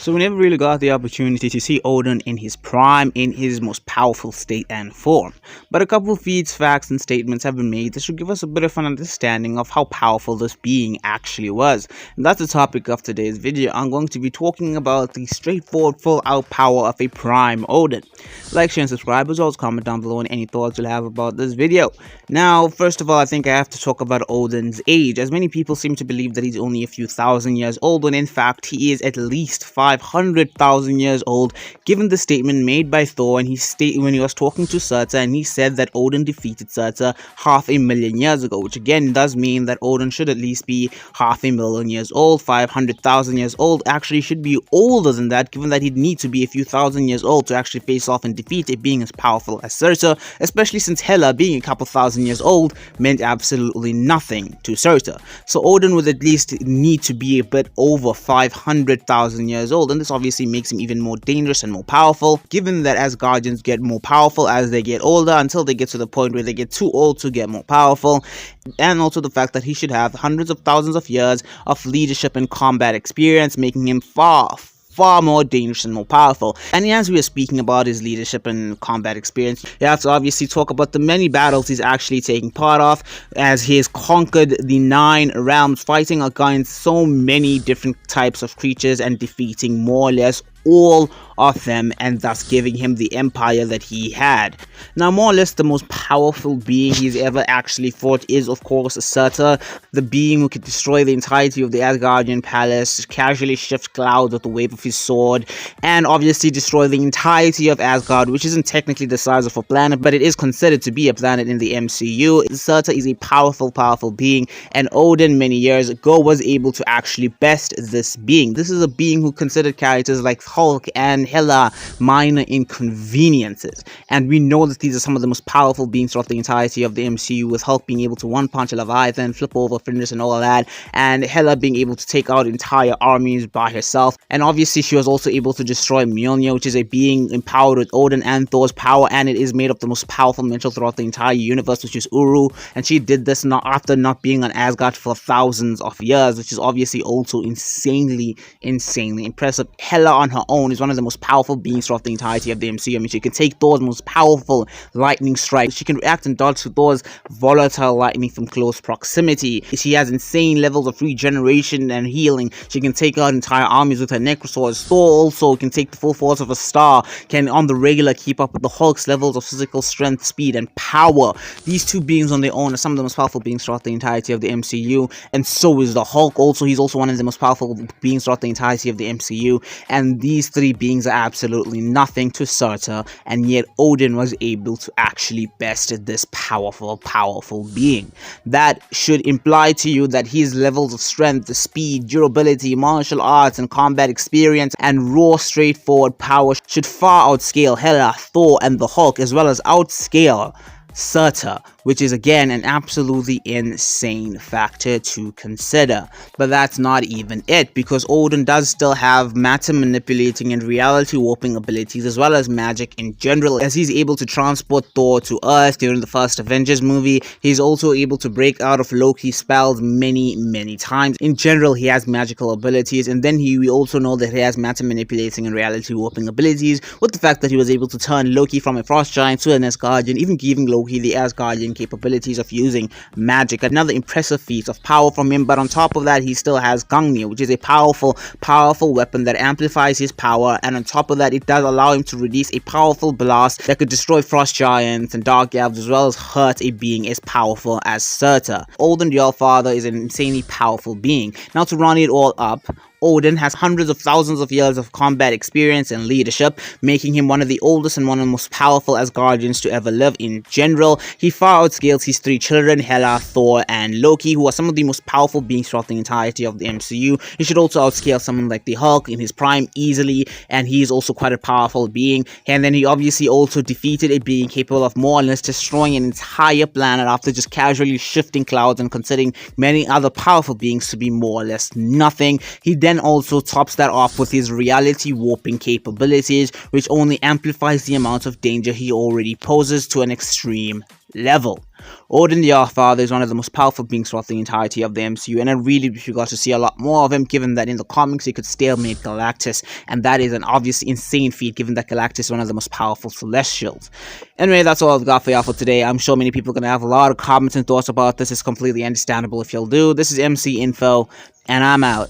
So we never really got the opportunity to see Odin in his prime, in his most powerful state and form. But a couple of feats, facts, and statements have been made that should give us a bit of an understanding of how powerful this being actually was. And that's the topic of today's video. I'm going to be talking about the straightforward, full-out power of a prime Odin. Like, share, and subscribe. As well as comment down below on any thoughts you'll have about this video. Now, first of all, I think I have to talk about Odin's age, as many people seem to believe that he's only a few thousand years old, when in fact he is at least 500,000 years old, given the statement made by Thor when he was talking to Surtur, and he said that Odin defeated Surtur 500,000 years ago, which again does mean that Odin should at least be 500,000 years old. 500,000 years old actually should be older than that, given that he'd need to be a few thousand years old to actually face off and defeat a being as powerful as Surtur, especially since Hela, being a couple thousand years old, meant absolutely nothing to Surtur. So Odin would at least need to be a bit over 500,000 years old, and this obviously makes him even more dangerous and more powerful, given that Asgardians get more powerful as they get older, until they get to the point where they get too old to get more powerful, and also the fact that he should have hundreds of thousands of years of leadership and combat experience, making him far more dangerous and more powerful. And as we are speaking about his leadership and combat experience, you have to obviously talk about the many battles he's actually taking part of, as he has conquered the 9 realms, fighting against so many different types of creatures and defeating more or less all of them, and thus giving him the empire that he had. Now, more or less the most powerful being he's ever actually fought is, of course, Surtur, the being who could destroy the entirety of the Asgardian palace, casually shift clouds with the wave of his sword, and obviously destroy the entirety of Asgard, which isn't technically the size of a planet, but it is considered to be a planet in the MCU. Surtur is a powerful being, and Odin many years ago was able to actually best this being. This is a being who considered characters like Hulk and Hela minor inconveniences, and we know that these are some of the most powerful beings throughout the entirety of the MCU, with Hulk being able to one punch a Leviathan, flip over Fenris and all that, and Hela being able to take out entire armies by herself. And obviously she was also able to destroy Mjolnir, which is a being empowered with Odin and Thor's power, and it is made of the most powerful metal throughout the entire universe, which is Uru, and she did this after not being on Asgard for thousands of years, which is obviously also insanely impressive. Hela on her own is one of the most powerful beings throughout the entirety of the MCU. I mean, she can take Thor's most powerful lightning strike. She can react and dodge to Thor's volatile lightning from close proximity. She has insane levels of regeneration and healing. She can take out entire armies with her necroswords. Thor also can take the full force of a star, can on the regular keep up with the Hulk's levels of physical strength, speed, and power. These two beings on their own are some of the most powerful beings throughout the entirety of the MCU, and so is the Hulk. Also, he's also one of the most powerful beings throughout the entirety of the MCU, and these 3 beings are absolutely nothing to Surtur, and yet Odin was able to actually best this powerful being. That should imply to you that his levels of strength, speed, durability, martial arts, and combat experience, and raw straightforward power should far outscale Hela, Thor, and the Hulk, as well as outscale Surtur, which is again an absolutely insane factor to consider. But that's not even it, because Odin does still have matter manipulating and reality warping abilities, as well as magic in general, as he's able to transport Thor to Earth during the first Avengers movie. He's also able to break out of Loki's spells many times. In general, he has magical abilities, and then we also know that he has matter manipulating and reality warping abilities, with the fact that he was able to turn Loki from a frost giant to an Asgardian, even giving Loki the Asgardian capabilities of using magic. Another impressive feat of power from him. But on top of that, he still has Gungnir, which is a powerful weapon that amplifies his power, and on top of that, it does allow him to release a powerful blast that could destroy frost giants and dark elves, as well as hurt a being as powerful as Surtur. Odin, the All-Father, is an insanely powerful being. Now, to round it all up, Odin has hundreds of thousands of years of combat experience and leadership, making him one of the oldest and one of the most powerful Asgardians to ever live in general. He far outscales his 3 children, Hela, Thor, and Loki, who are some of the most powerful beings throughout the entirety of the MCU. He should also outscale someone like the Hulk in his prime easily, and he is also quite a powerful being. And then he obviously also defeated a being capable of more or less destroying an entire planet after just casually shifting clouds and considering many other powerful beings to be more or less nothing. He then also tops that off with his reality warping capabilities, which only amplifies the amount of danger he already poses to an extreme level. Odin the All-Father is one of the most powerful beings throughout the entirety of the MCU, and I really wish we got to see a lot more of him, given that in the comics he could stalemate Galactus, and that is an obviously insane feat given that Galactus is one of the most powerful Celestials. Anyway, that's all I've got for y'all for today. I'm sure many people are going to have a lot of comments and thoughts about this. It's completely understandable if you'll do. This is MC Info, and I'm out.